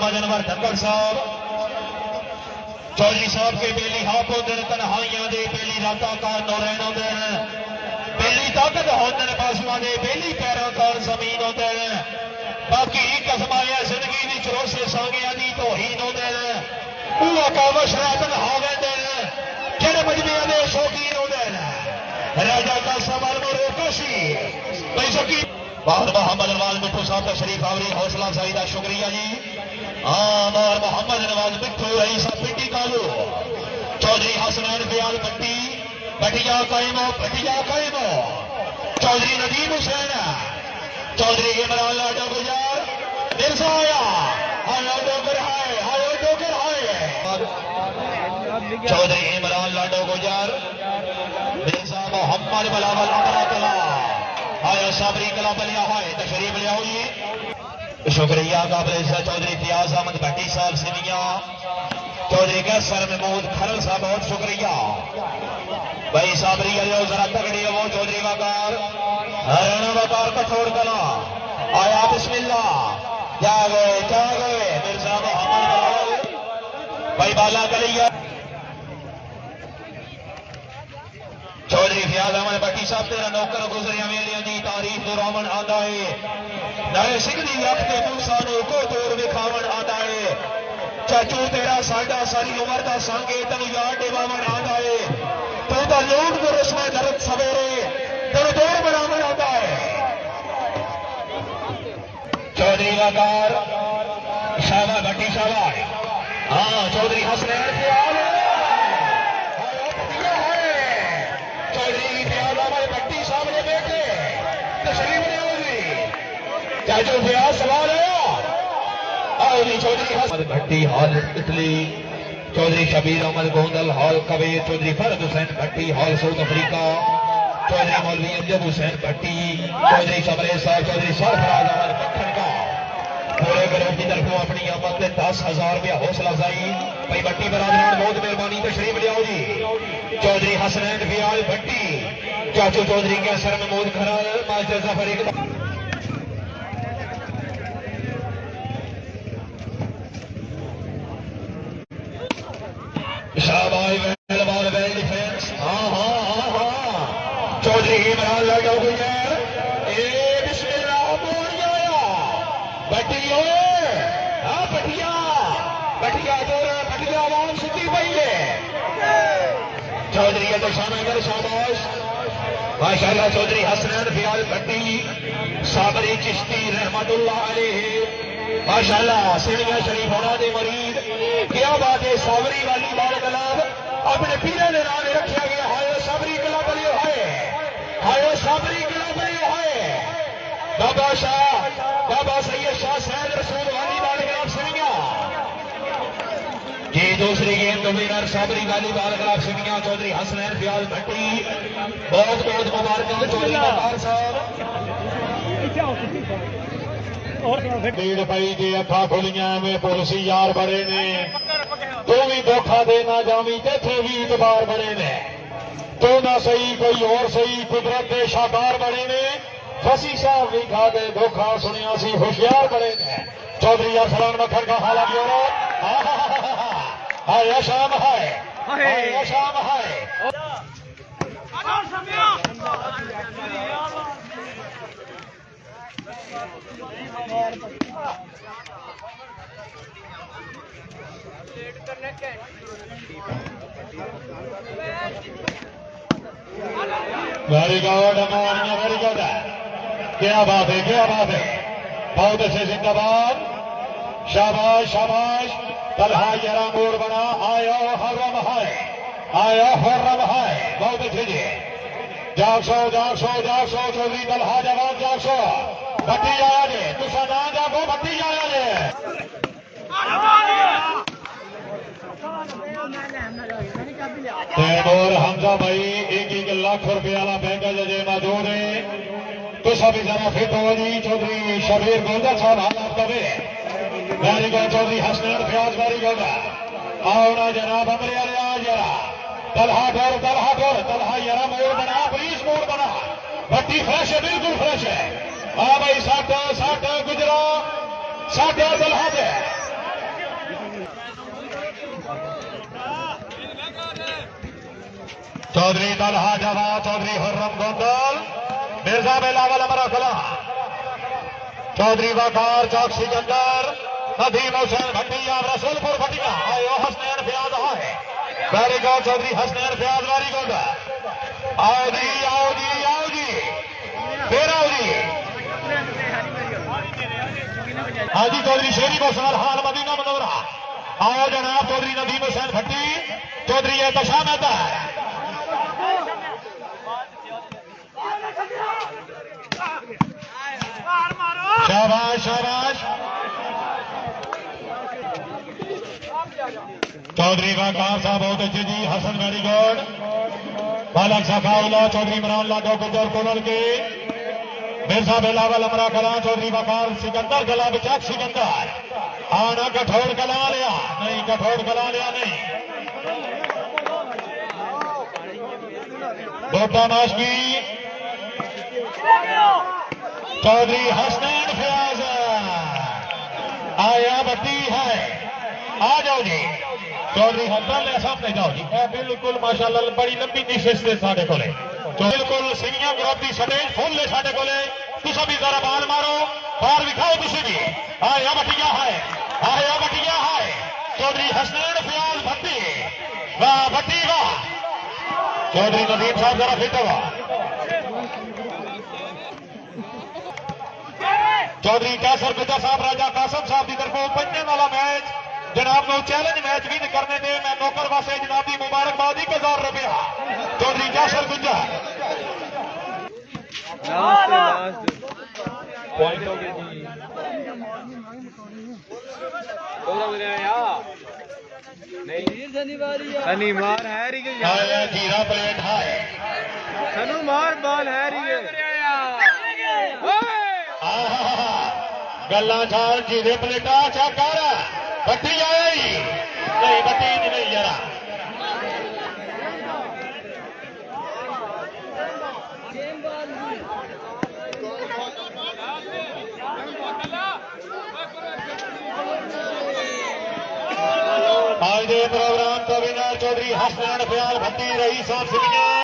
मोहम्मद अनवर धक्कड़ साहब चौधरी साहब के बेली हाथों दिन तनहाइयां दे बेली राता कार नौरैनों दिन बेली ताकत होंदन पासुआ दे बेली पैरों कार जमीन होंदे बाकी कसमाया जिंदगी विच रोसे सांगिया दी तौहीन होंदे वो कावश रातन हावे दिन जेड़े मजबिया दे शौकीन होंदे राजा का सवाल में रोकशी भाई बाहर मोहम्मद नवाज मिठू साहब का शरीफ आवरी हौसला अफजाई का शुक्रिया जी। आम और मोहम्मद नवाज मिठू रईसा पिंडी कालू चौधरी हसनैन फयाल पट्टी पटिया कायमो चौधरी नदीम हुसैन चौधरी इमरान लाडो गुजार मिर्जा आया आयो डोगर हाय चौधरी इमरान लाडो गुजार मिर्जा मोहम्मद बलावल अमरतला आया साबरी कला बलिया है तशरीफ लियाओ जी। शुक्रिया काबिल चौधरी फियाज अहमद भट्टी साहब सिविया चौधरी कैसर महमूद खरल साहब बहुत शुक्रिया भाई साबरी अलियो जरा तगड़ी वो चौधरी वकार हरियाणा वकार कठोर कला आया बिस्मिल्लाह क्या गए मिर्जा मोहम्मद भाई बाला कलिया चौधरी फयाज अहमद भट्टी साहब तेरा नौकर गुजरिया वेलिया दी तारीफ दोरावन आंदा है नए सिंह दी अख ते मूसा नु को तोड़ विखावन आंदा है चाचू तेरा साडा सारी उम्र दा संगे तनु याद देवावन आंदा है तू दा लोट गुरस में दर्द सवेरे तेरे दौर बनावन आंदा है चौधरी वकार शाबाश भट्टी शाबाश हां चौधरी हसनैन फयाल चाचू फयाज सवाल चौधरी हसन भट्टी हॉल इटली चौधरी शबीर अहमद गोंदल हॉल कबीर चौधरी फरद हुसैन भट्टी हॉल साउथ अफ्रीका चौधरी मौलवी अंजब हुसैन भट्टी चौधरी शबरे साहब चौधरी सरफराज अहमद मक्खन का पूरे ग्रुप की तरफों अपनी आमद से 10,000 रुपया हौसला अफजाई भाई भट्टी बरादरान बहुत मेहरबानी तशरीफ लियाओ जी। चौधरी हसनैन फयाल भट्टी चाचू चौधरी के असर महमूद खरल मास्टर जफर इकबाल शाबाश वेल डिफेंस हाँ चौधरी इमरान लाडो गुजर ए बिस्मिल्लाह बोल गया बटिया आवाम सुती पई है चौधरी के शानगर शाबाश माशाअल्लाह चौधरी हसनैन फयाल भट्टी साबरी चिश्ती रहमतुल्लाह अलैह माशाअल्लाह सिविया शरीफ होना दे मरीद क्या बात है सावरी वाली बाल कलाब अपने पीरे ने नाम रखा गया हाय साबरी कला बलियो हाय साबरी कला बलियो हाय बाबा सैयद शाह सैद रसूल वाली बाल कलाब सिविया जी। दूसरी गेम तो विनर साबरी वाली बाल कलाब सिविया चौधरी हसनैन फयाल भट्टी बहुत मुबारक चौधरी वकार साहब भीड़ पई जे अखा खुलियां में पुलिसी यार बड़े ने तू भी धोखा देना जावी तेथे भी इतबार बड़े ने तू ना सही कोई और सही कुदरत के शाकार बड़े ने फसी साहब भी खा गए धोखा सुनिया सी होशियार बड़े ने चौधरी अरसलान मक्खन का हाला की हाय शाम है वेरी गुड अमानिया वेरी गुड क्या बात है बहुत अच्छे जिंदाबाद शाबाश तलहा जरा मोड़ बना आयो हरम है बहुत अच्छे जी जागसो चौधरी तलहा जवाब जागसो भट्टी आया जे तुसा ना जागो भट्टी आया जे तैमूर हमजा भाई 1 लाख रुपये वाला बैंक जे मौजूद है तुसा भी जरा फिट हो जी। चौधरी शबीर गोंदल साहब हालात कवे very good Chaudhary Hasnain Fayaz very good आओ ना जनाब अमरे आ जरा तलहा यारा मोड़ बना पुलिस मोड़ बना भट्टी फ्रेश है बिल्कुल फ्रेश है हाँ भाई साठ गुजरा साढ़े तलहा चौधरी तलहा जवा चौधरी हुर्रम गोंदल मिर्जा बिलावल अमरा कला चौधरी वकार चौक सिकंदर नदीम हुसैन भट्टिया रसूलपुर भट्टिया आयो हसनैन फयाज है very good Chaudhary Hasnain Fayaz very good आओ जी आओ जी आओ जी फिर आओ जी हाजी चौधरी शेरी बसवाल हाल मदीना मनोरा आओ जनाब चौधरी नदीम हुसैन भट्टी चौधरी दशा मेहता शाबाश शाबाश चौधरी वकार साहब बहुत अच्छे जी हसन वेरी गुड बालक सखाउल्ला चौधरी इमरान लाडो गुजर कोलर के मिर्जा बिलावल अमरा कला चौधरी वकार सिकंदर गला बचाक सिकंदर आना कठोर कला लिया नहीं कठोर कला लिया नहीं गोटा नाशकी चौधरी हसनैन फयाज आया बट्टी है आ जाओ जी चौधरी हसन सामने जाओ जी बिल्कुल माशाल्लाह बड़ी लंबी निशिश से साढ़े को बिल्कुल सिंगिया ग्रुप की स्टेज फुल है साढ़े को तुम भी जरा बाल मारो बाहर दिखाओ तुम भी आया बटिया है चौधरी हसनैन फयाज भट्टी वाह भट्टी वाह चौधरी नदीम साहब जरा फिट हुआ चौधरी कैसर पिता साहब राजा कासम साहब की तरफों बनने वाला मैच जनाब को चैलेंज मैच भी करने दे मैं नौकर वास्ते जनाब की मुबारकबाद 1000 रुपया चौधरी कैसर गुज्जर मार है जीरा प्लेट है सनू मार बाल है गल्ला छाल जीरे प्लेटा कर बट्टी आया ही नहीं बट्टी नहीं जरा आज के प्रोग्राम को विनर चौधरी हसनैन फयाज भट्टी रही साहब सिंह